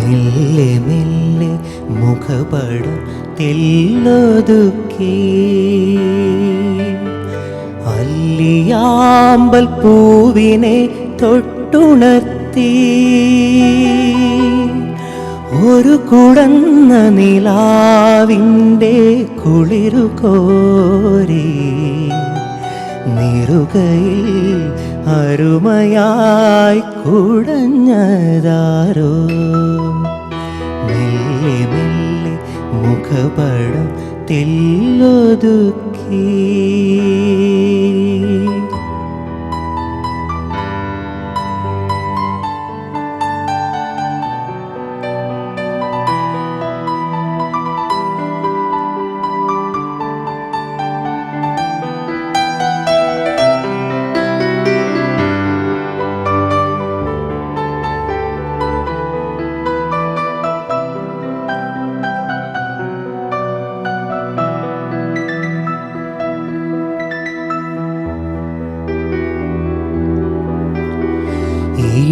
മെല്ലെ മെല്ലെ മുഖപടം തെല്ലൊതുക്കി അല്ലിയാമ്പൽ പൂവിനെ തൊട്ടുണർത്തി ഒരു കുടന്ന നിലാവിൻ്റെ കുളിരു കോരി നിറുകയിൽ അരുമയായി കുടഞ്ഞതാരോ മെല്ലെ മെല്ലെ മുഖപടം തെല്ലൊതുക്കി.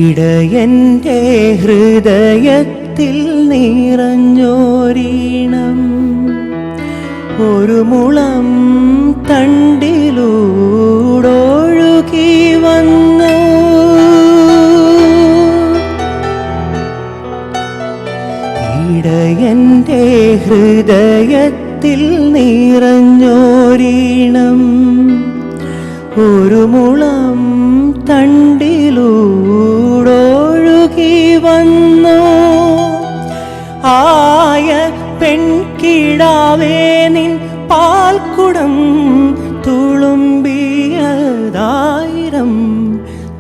ഇടയൻ്റെ ഹൃദയത്തിൽ നിറഞ്ഞോരീണം ഒരു മുളം തണ്ടിലൂടൊഴുകി വന്നു. ഇടയൻ്റെ ഹൃദയത്തിൽ നിറഞ്ഞോരീണം ഒരു മുളം തണ്ടിലൂടൊഴുകി വന്നു. ആയ പെൺകിടാവേ നിൻ പാൽക്കുടം തുളുമ്പിയതായിരം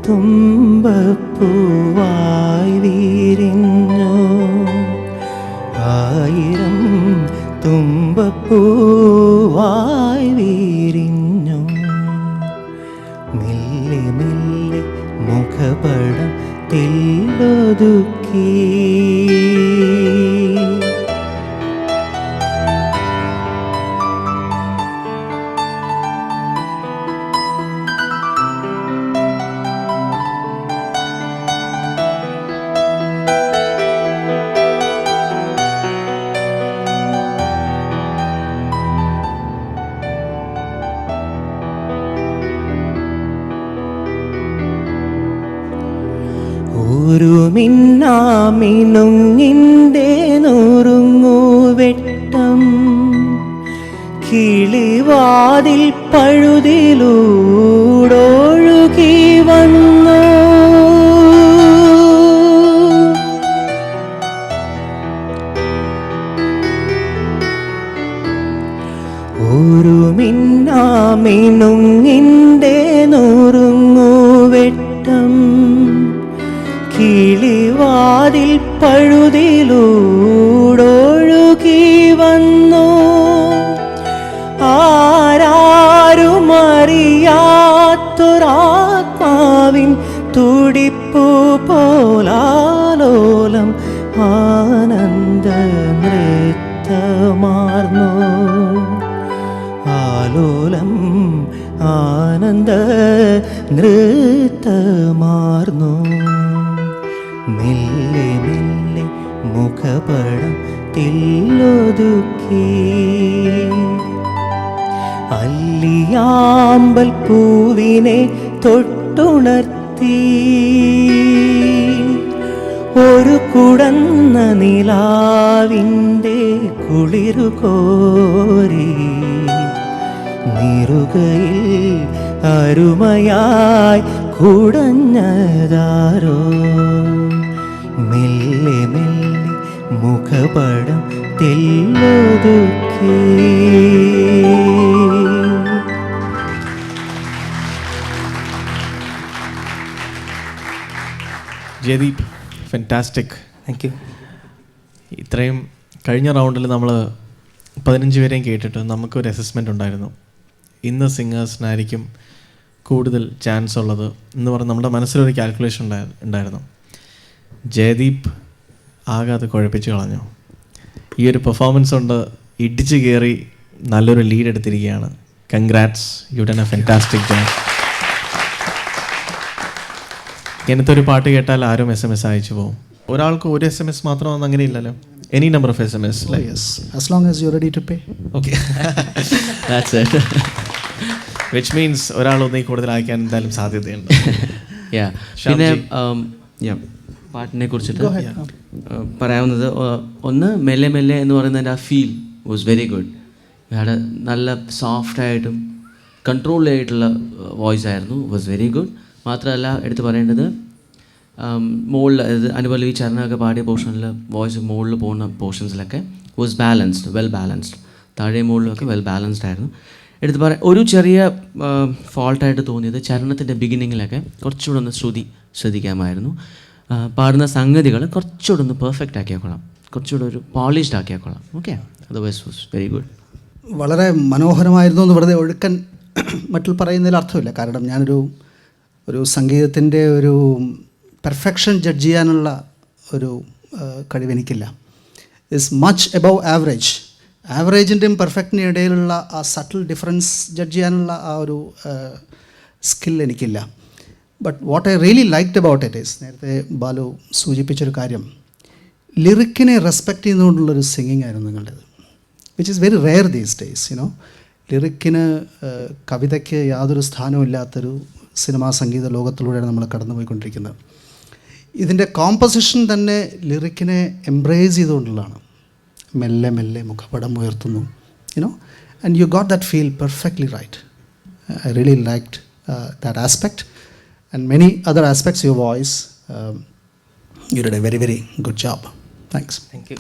തുമ്പപ്പൂവായി വിരിഞ്ഞു. ആയിരം തുമ്പപ്പൂവായി വിരിഞ്ഞു. മെല്ലെ മെല്ലെ മുഖപടം തെല്ലൊതുക്കി. ഒരു മിന്നാമിനുങ്ങിൻ്റെ നുറുങ്ങുവെട്ടം കിളിവാതിൽ പഴുതിലൂടൊഴുകി വന്നു. ഒരു മിന്നാമിനുങ്ങിൻ്റെ നുറുങ്ങുവെട്ടം കിളിവാതിൽ പഴുതിലൂടൊഴുകി വന്നു. ആരാരുമറിയാത്തൊരാത്മാവിൻ തുടിപ്പു പോലാലോലം ആനന്ദ നൃത്തമാർന്നു. ആലോലം ആനന്ദ നൃത്തമാർന്നു. മെല്ലെ മെല്ലെ മുഖപടം തെല്ലൊതുക്കി അല്ലിയാമ്പൽ പൂവിനെ തൊട്ടുണർത്തി ഒരു കുടന്ന നിലാവിൻ്റെ കുളിരു കോരി നിറുകയിൽ അരുമയായി കുടഞ്ഞതാരോ മെല്ലെ മെല്ലെ മുഖപടം തെല്ലൊതുക്കി. ജയദീപ്, ഫെൻറ്റാസ്റ്റിക്. Thank you. ഇത്രയും കഴിഞ്ഞ റൗണ്ടിൽ നമ്മൾ 15 പേരെയും കേട്ടിട്ട് നമുക്കൊരു അസസ്മെൻ്റ് ഉണ്ടായിരുന്നു. ഇന്ന് സിംഗേഴ്സിനായിരിക്കും കൂടുതൽ ചാൻസ് ഉള്ളത് എന്ന് പറഞ്ഞ് നമ്മുടെ മനസ്സിലൊരു കാൽക്കുലേഷൻ ഉണ്ടായിരുന്നു. ജയദീപ് ആകെ അത് കുഴപ്പിച്ച് കളഞ്ഞു. ഈ ഒരു പെർഫോമൻസ് കൊണ്ട് ഇടിച്ച് കയറി നല്ലൊരു ലീഡ് എടുത്തിരിക്കുകയാണ്. Congrats, you done a fantastic job. ഇങ്ങനത്തെ ഒരു പാട്ട് കേട്ടാൽ ആരും SMS അയച്ചു പോകും. ഒരാൾക്ക് ഒരു SMS മാത്രമാണെന്ന് അങ്ങനെ ഇല്ലല്ലോ. Any number of SMS. Oh, yes, as long as you're ready to pay. Okay. That's it. Which means ഒരാൾ ഒന്നീ കൂടുതൽ അയക്കാൻ എന്തായാലും സാധ്യതയുണ്ട്. പിന്നെ പാട്ടിനെ കുറിച്ചിട്ട് പറയാവുന്നത് ഒന്ന് മെല്ലെ മെല്ലെ എന്ന് പറയുന്നതിൻ്റെ ആ feel was very good. Had നല്ല സോഫ്റ്റായിട്ടും കൺട്രോൾഡ് ആയിട്ടുള്ള വോയിസ് ആയിരുന്നു, വാസ് വെരി ഗുഡ്. മാത്രമല്ല എടുത്ത് പറയേണ്ടത് മുകളിൽ, അതായത് അനുപല്ലവി ചരണമൊക്കെ പാടിയ പോർഷനിൽ വോയിസ് മുകളിൽ പോകുന്ന പോർഷൻസിലൊക്കെ വാസ് ബാലൻസ്ഡ്, വെൽ ബാലൻസ്ഡ്. താഴെ മുകളിലൊക്കെ വെൽ ബാലൻസ്ഡ് ആയിരുന്നു. എടുത്ത് പറയാൻ ഒരു ചെറിയ ഫോൾട്ടായിട്ട് തോന്നിയത് ചരണത്തിൻ്റെ ബിഗിനിങ്ങിലൊക്കെ കുറച്ചുകൂടെ ഒന്ന് ശ്രദ്ധിക്കാമായിരുന്നു. പാടുന്ന സംഗതികൾ കുറച്ചുകൂടെ ഒന്ന് പെർഫെക്റ്റ് ആക്കിയാൽ കുറച്ചുകൂടെ ഒരു പോളിഷ്ഡ് ആക്കിയാൽ okay. Otherwise was very good. വളരെ മനോഹരമായിരുന്നു എന്ന് വെറുതെ ഒഴുക്കൻ മറ്റിൽ പറയുന്നതിൽ അർത്ഥമില്ല. കാരണം ഒരു സംഗീതത്തിൻ്റെ ഒരു പെർഫെക്ഷൻ ജഡ്ജ് ചെയ്യാനുള്ള ഒരു കഴിവെനിക്കില്ല. It's much above average. ആവറേജിൻ്റെയും പെർഫെക്റ്റിൻ്റെ ഇടയിലുള്ള ആ സട്ടിൽ ഡിഫറൻസ് ജഡ്ജ് ചെയ്യാനുള്ള ആ ഒരു സ്കിൽ എനിക്കില്ല. But what I really liked about it is, നേരത്തെ ബാലു സൂചിപ്പിച്ചൊരു കാര്യം, ലിറിക്കിനെ റെസ്പെക്റ്റ് ചെയ്തുകൊണ്ടുള്ളൊരു സിംഗിങ് ആയിരുന്നു നിങ്ങളുടേത്, which is very rare these days. You know, ലിറിക്കിന് കവിതയ്ക്ക് യാതൊരു സ്ഥാനവും ഇല്ലാത്തൊരു സിനിമാ സംഗീത ലോകത്തിലൂടെയാണ് നമ്മൾ കടന്നുപോയിക്കൊണ്ടിരിക്കുന്നത്. ഇതിൻ്റെ കോമ്പസിഷൻ തന്നെ ലിറിക്കിനെ എംബ്രേസ് ചെയ്തുകൊണ്ടുള്ളതാണ്. മെല്ലെ മെല്ലെ മുഖപടം ഉയർത്തുന്നു, you know, and you got that feel perfectly right. I really liked that aspect and many other aspects of your voice. You did a very, very good job. Thanks. Thank you.